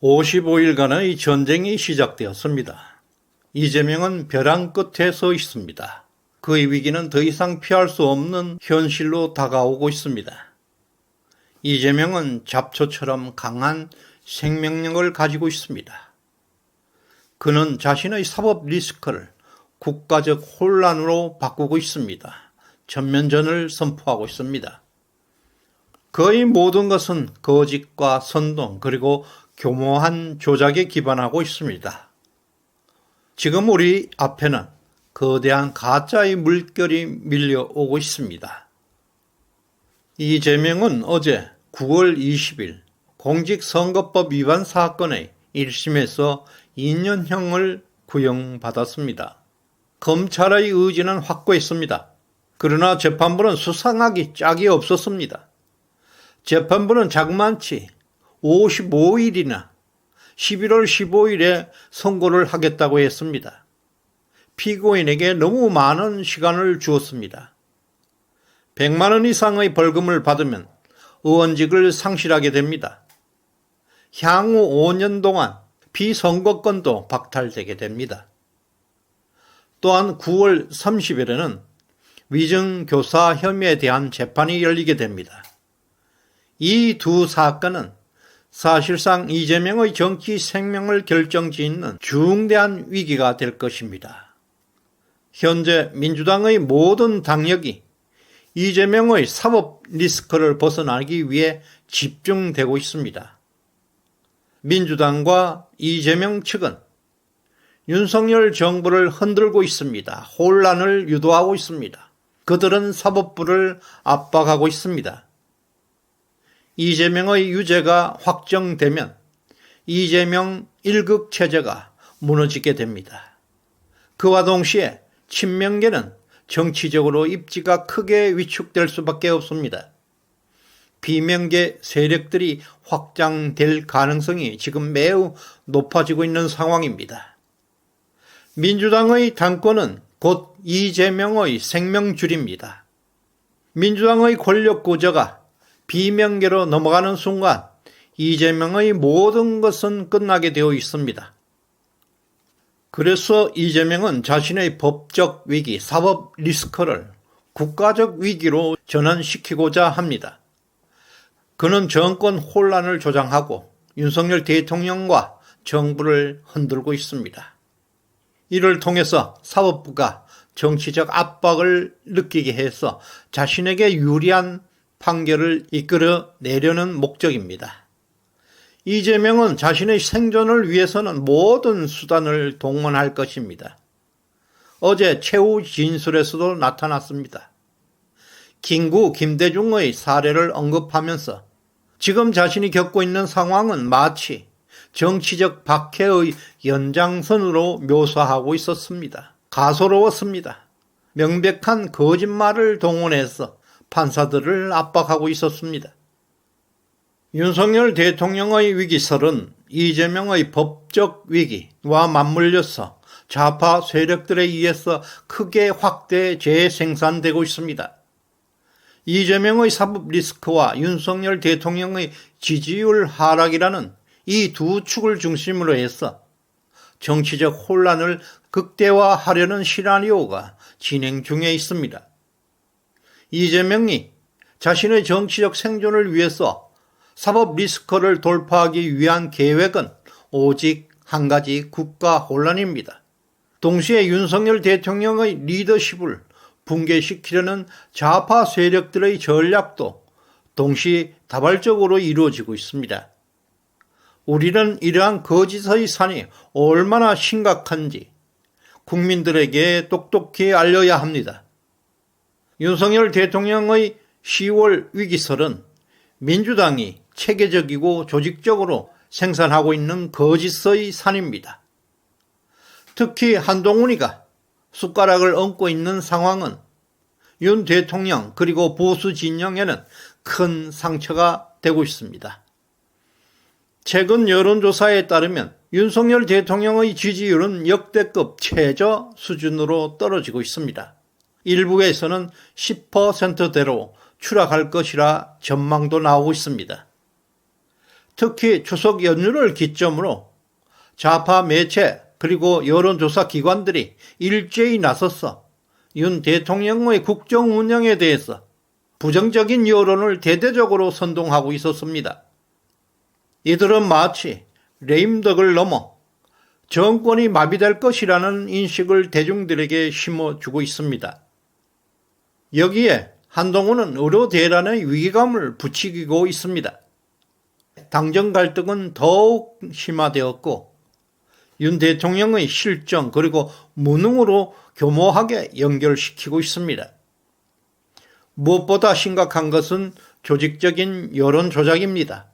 55일간의 전쟁이 시작되었습니다. 이재명은 벼랑 끝에 서 있습니다. 그의 위기는 더 이상 피할 수 없는 현실로 다가오고 있습니다. 이재명은 잡초처럼 강한 생명력을 가지고 있습니다. 그는 자신의 사법 리스크를 국가적 혼란으로 바꾸고 있습니다. 전면전을 선포하고 있습니다. 그의 모든 것은 거짓과 선동 그리고 교모한 조작에 기반하고 있습니다. 지금 우리 앞에는 거대한 가짜의 물결이 밀려오고 있습니다. 이재명은 어제 9월 20일 공직선거법 위반 사건의 1심에서 2년형을 구형받았습니다. 검찰의 의지는 확고했습니다. 그러나 재판부는 수상하기 짝이 없었습니다. 재판부는 자그만치 55일이나 11월 15일에 선고를 하겠다고 했습니다. 피고인에게 너무 많은 시간을 주었습니다. 100만 원 이상의 벌금을 받으면 의원직을 상실하게 됩니다. 향후 5년 동안 비선거권도 박탈되게 됩니다. 또한 9월 30일에는 위증교사 혐의에 대한 재판이 열리게 됩니다. 이 두 사건은 사실상 이재명의 정치 생명을 결정짓는 중대한 위기가 될 것입니다. 현재 민주당의 모든 당력이 이재명의 사법 리스크를 벗어나기 위해 집중되고 있습니다. 민주당과 이재명 측은 윤석열 정부를 흔들고 있습니다. 혼란을 유도하고 있습니다. 그들은 사법부를 압박하고 있습니다. 이재명의 유죄가 확정되면 이재명 1급 체제가 무너지게 됩니다. 그와 동시에 친명계는 정치적으로 입지가 크게 위축될 수밖에 없습니다. 비명계 세력들이 확장될 가능성이 지금 매우 높아지고 있는 상황입니다. 민주당의 당권은 곧 이재명의 생명줄입니다. 민주당의 권력 구조가 비명계로 넘어가는 순간 이재명의 모든 것은 끝나게 되어 있습니다. 그래서 이재명은 자신의 법적 위기, 사법 리스크를 국가적 위기로 전환시키고자 합니다. 그는 정권 혼란을 조장하고 윤석열 대통령과 정부를 흔들고 있습니다. 이를 통해서 사법부가 정치적 압박을 느끼게 해서 자신에게 유리한 판결을 이끌어내려는 목적입니다. 이재명은 자신의 생존을 위해서는 모든 수단을 동원할 것입니다. 어제 최후 진술에서도 나타났습니다. 김구 김대중의 사례를 언급하면서 지금 자신이 겪고 있는 상황은 마치 정치적 박해의 연장선으로 묘사하고 있었습니다. 가소로웠습니다. 명백한 거짓말을 동원해서 판사들을 압박하고 있었습니다. 윤석열 대통령의 위기설은 이재명의 법적 위기와 맞물려서 좌파 세력들에 의해서 크게 확대 재생산되고 있습니다. 이재명의 사법 리스크와 윤석열 대통령의 지지율 하락이라는 이 두 축을 중심으로 해서 정치적 혼란을 극대화하려는 시나리오가 진행 중에 있습니다. 이재명이 자신의 정치적 생존을 위해서 사법 리스크를 돌파하기 위한 계획은 오직 한 가지 국가 혼란입니다. 동시에 윤석열 대통령의 리더십을 붕괴시키려는 좌파 세력들의 전략도 동시다발적으로 이루어지고 있습니다. 우리는 이러한 거짓의 산이 얼마나 심각한지 국민들에게 똑똑히 알려야 합니다. 윤석열 대통령의 10월 위기설은 민주당이 체계적이고 조직적으로 생산하고 있는 거짓의 산입니다. 특히 한동훈이가 숟가락을 얹고 있는 상황은 윤 대통령 그리고 보수 진영에는 큰 상처가 되고 있습니다. 최근 여론조사에 따르면 윤석열 대통령의 지지율은 역대급 최저 수준으로 떨어지고 있습니다. 일부에서는 10%대로 추락할 것이라 전망도 나오고 있습니다. 특히 추석 연휴를 기점으로 좌파 매체 그리고 여론조사 기관들이 일제히 나서서 윤 대통령의 국정 운영에 대해서 부정적인 여론을 대대적으로 선동하고 있었습니다. 이들은 마치 레임덕을 넘어 정권이 마비될 것이라는 인식을 대중들에게 심어주고 있습니다. 여기에 한동훈은 의료대란의 위기감을 부추기고 있습니다. 당정 갈등은 더욱 심화되었고 윤 대통령의 실정 그리고 무능으로 교모하게 연결시키고 있습니다. 무엇보다 심각한 것은 조직적인 여론 조작입니다.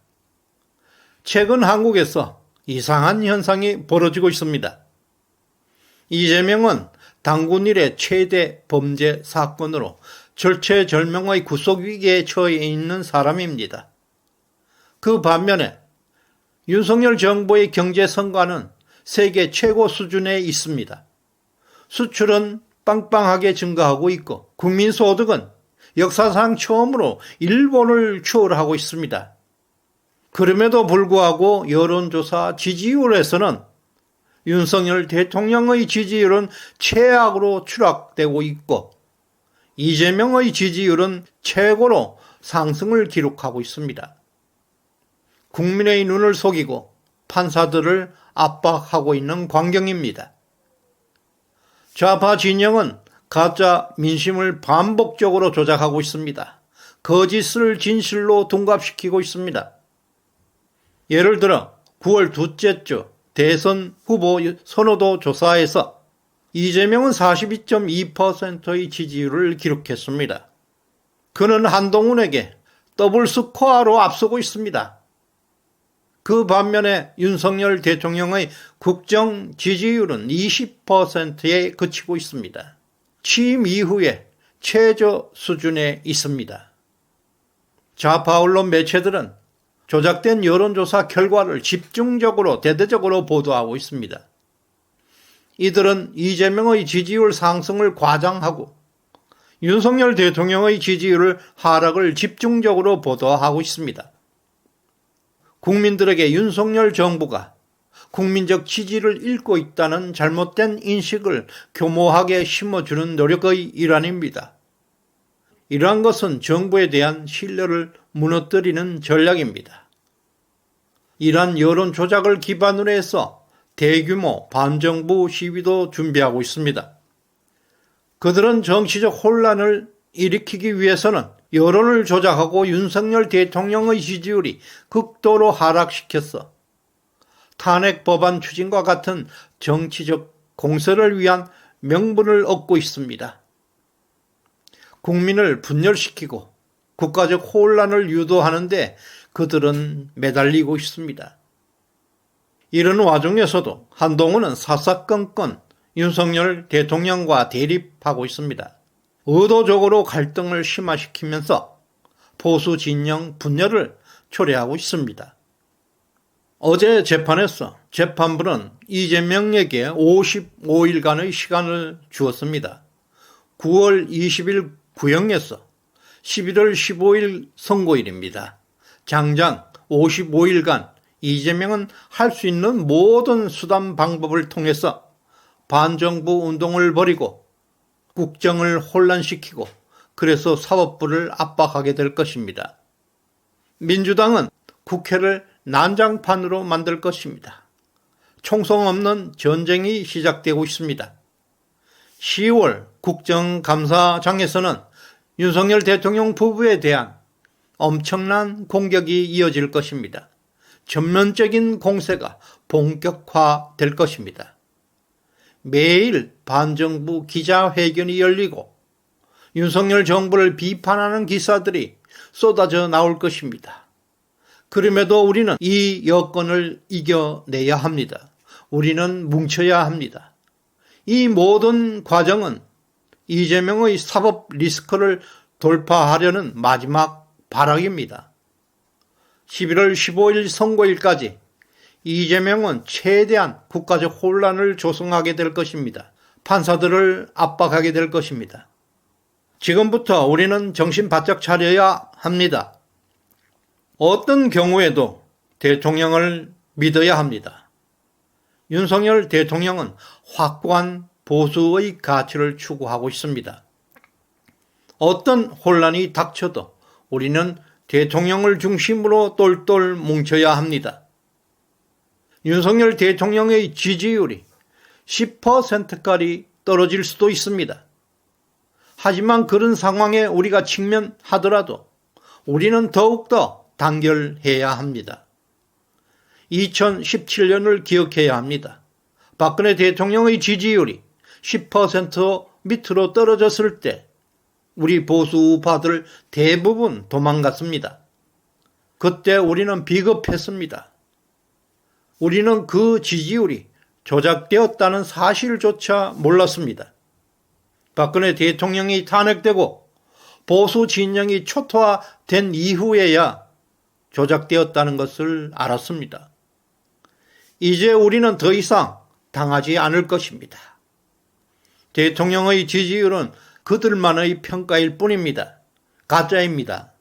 최근 한국에서 이상한 현상이 벌어지고 있습니다. 이재명은 당군 이래 최대 범죄 사건으로 절체절명의 구속위기에 처해 있는 사람입니다. 그 반면에 윤석열 정부의 경제 성과는 세계 최고 수준에 있습니다. 수출은 빵빵하게 증가하고 있고 국민소득은 역사상 처음으로 일본을 추월하고 있습니다. 그럼에도 불구하고 여론조사 지지율에서는 윤석열 대통령의 지지율은 최악으로 추락되고 있고 이재명의 지지율은 최고로 상승을 기록하고 있습니다. 국민의 눈을 속이고 판사들을 압박하고 있는 광경입니다. 좌파 진영은 가짜 민심을 반복적으로 조작하고 있습니다. 거짓을 진실로 둔갑시키고 있습니다. 예를 들어 9월 둘째 주 대선 후보 선호도 조사에서 이재명은 42.2%의 지지율을 기록했습니다. 그는 한동훈에게 더블 스코어로 앞서고 있습니다. 그 반면에 윤석열 대통령의 국정 지지율은 20%에 그치고 있습니다. 취임 이후에 최저 수준에 있습니다. 좌파 언론 매체들은 조작된 여론조사 결과를 집중적으로 대대적으로 보도하고 있습니다. 이들은 이재명의 지지율 상승을 과장하고 윤석열 대통령의 지지율 하락을 집중적으로 보도하고 있습니다. 국민들에게 윤석열 정부가 국민적 지지를 잃고 있다는 잘못된 인식을 교모하게 심어주는 노력의 일환입니다. 이러한 것은 정부에 대한 신뢰를 무너뜨리는 전략입니다. 이러한 여론 조작을 기반으로 해서 대규모 반정부 시위도 준비하고 있습니다. 그들은 정치적 혼란을 일으키기 위해서는 여론을 조작하고 윤석열 대통령의 지지율이 극도로 하락시켰어 탄핵 법안 추진과 같은 정치적 공세를 위한 명분을 얻고 있습니다. 국민을 분열시키고 국가적 혼란을 유도하는데 그들은 매달리고 있습니다. 이런 와중에서도 한동훈은 사사건건 윤석열 대통령과 대립하고 있습니다. 의도적으로 갈등을 심화시키면서 보수 진영 분열을 초래하고 있습니다. 어제 재판에서 재판부는 이재명에게 55일간의 시간을 주었습니다. 9월 20일 구형에서 11월 15일 선고일입니다. 장장 55일간 이재명은 할 수 있는 모든 수단 방법을 통해서 반정부 운동을 벌이고 국정을 혼란시키고 그래서 사법부를 압박하게 될 것입니다. 민주당은 국회를 난장판으로 만들 것입니다. 총성 없는 전쟁이 시작되고 있습니다. 10월 국정감사장에서는 윤석열 대통령 부부에 대한 엄청난 공격이 이어질 것입니다. 전면적인 공세가 본격화될 것입니다. 매일 반정부 기자회견이 열리고 윤석열 정부를 비판하는 기사들이 쏟아져 나올 것입니다. 그럼에도 우리는 이 여건을 이겨내야 합니다. 우리는 뭉쳐야 합니다. 이 모든 과정은 이재명의 사법 리스크를 돌파하려는 마지막 발악입니다. 11월 15일 선고일까지 이재명은 최대한 국가적 혼란을 조성하게 될 것입니다. 판사들을 압박하게 될 것입니다. 지금부터 우리는 정신 바짝 차려야 합니다. 어떤 경우에도 대통령을 믿어야 합니다. 윤석열 대통령은 확고한 보수의 가치를 추구하고 있습니다. 어떤 혼란이 닥쳐도 우리는 대통령을 중심으로 똘똘 뭉쳐야 합니다. 윤석열 대통령의 지지율이 10%까지 떨어질 수도 있습니다. 하지만 그런 상황에 우리가 직면하더라도 우리는 더욱더 단결해야 합니다. 2017년을 기억해야 합니다. 박근혜 대통령의 지지율이 10% 밑으로 떨어졌을 때 우리 보수 우파들 대부분 도망갔습니다. 그때 우리는 비겁했습니다. 우리는 그 지지율이 조작되었다는 사실조차 몰랐습니다. 박근혜 대통령이 탄핵되고 보수 진영이 초토화된 이후에야 조작되었다는 것을 알았습니다. 이제 우리는 더 이상 당하지 않을 것입니다. 대통령의 지지율은 그들만의 평가일 뿐입니다. 가짜입니다.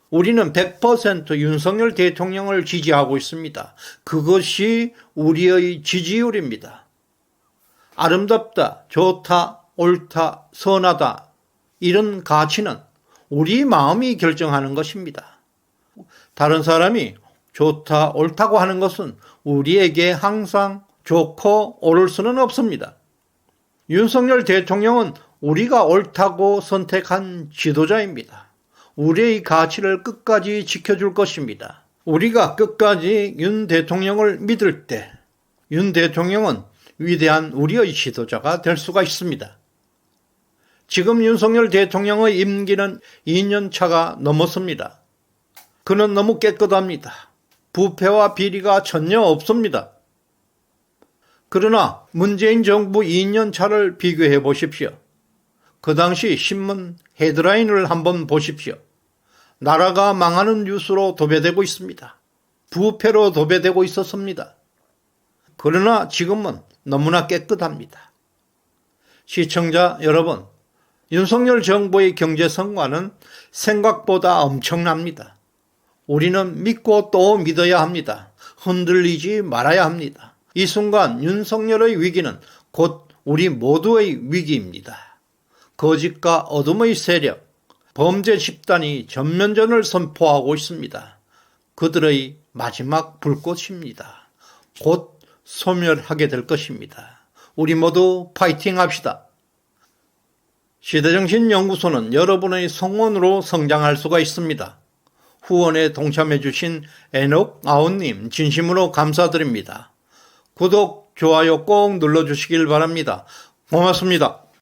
우리는 100% 윤석열 대통령을 지지하고 있습니다. 그것이 우리의 지지율입니다. 아름답다, 좋다, 옳다, 선하다 이런 가치는 우리 마음이 결정하는 것입니다. 다른 사람이 좋다, 옳다고 하는 것은 우리에게 항상 좋고 옳을 수는 없습니다. 윤석열 대통령은 우리가 옳다고 선택한 지도자입니다. 우리의 가치를 끝까지 지켜줄 것입니다. 우리가 끝까지 윤 대통령을 믿을 때 윤 대통령은 위대한 우리의 지도자가 될 수가 있습니다. 지금 윤석열 대통령의 임기는 2년 차가 넘었습니다. 그는 너무 깨끗합니다. 부패와 비리가 전혀 없습니다. 그러나 문재인 정부 2년 차를 비교해 보십시오. 그 당시 신문 헤드라인을 한번 보십시오. 나라가 망하는 뉴스로 도배되고 있습니다. 부패로 도배되고 있었습니다. 그러나 지금은 너무나 깨끗합니다. 시청자 여러분, 윤석열 정부의 경제 성과는 생각보다 엄청납니다. 우리는 믿고 또 믿어야 합니다. 흔들리지 말아야 합니다. 이 순간 윤석열의 위기는 곧 우리 모두의 위기입니다. 거짓과 어둠의 세력, 범죄 집단이 전면전을 선포하고 있습니다. 그들의 마지막 불꽃입니다. 곧 소멸하게 될 것입니다. 우리 모두 파이팅 합시다. 시대정신연구소는 여러분의 성원으로 성장할 수가 있습니다. 후원에 동참해 주신 에녹아웃님 진심으로 감사드립니다. 구독, 좋아요 꼭 눌러주시길 바랍니다. 고맙습니다.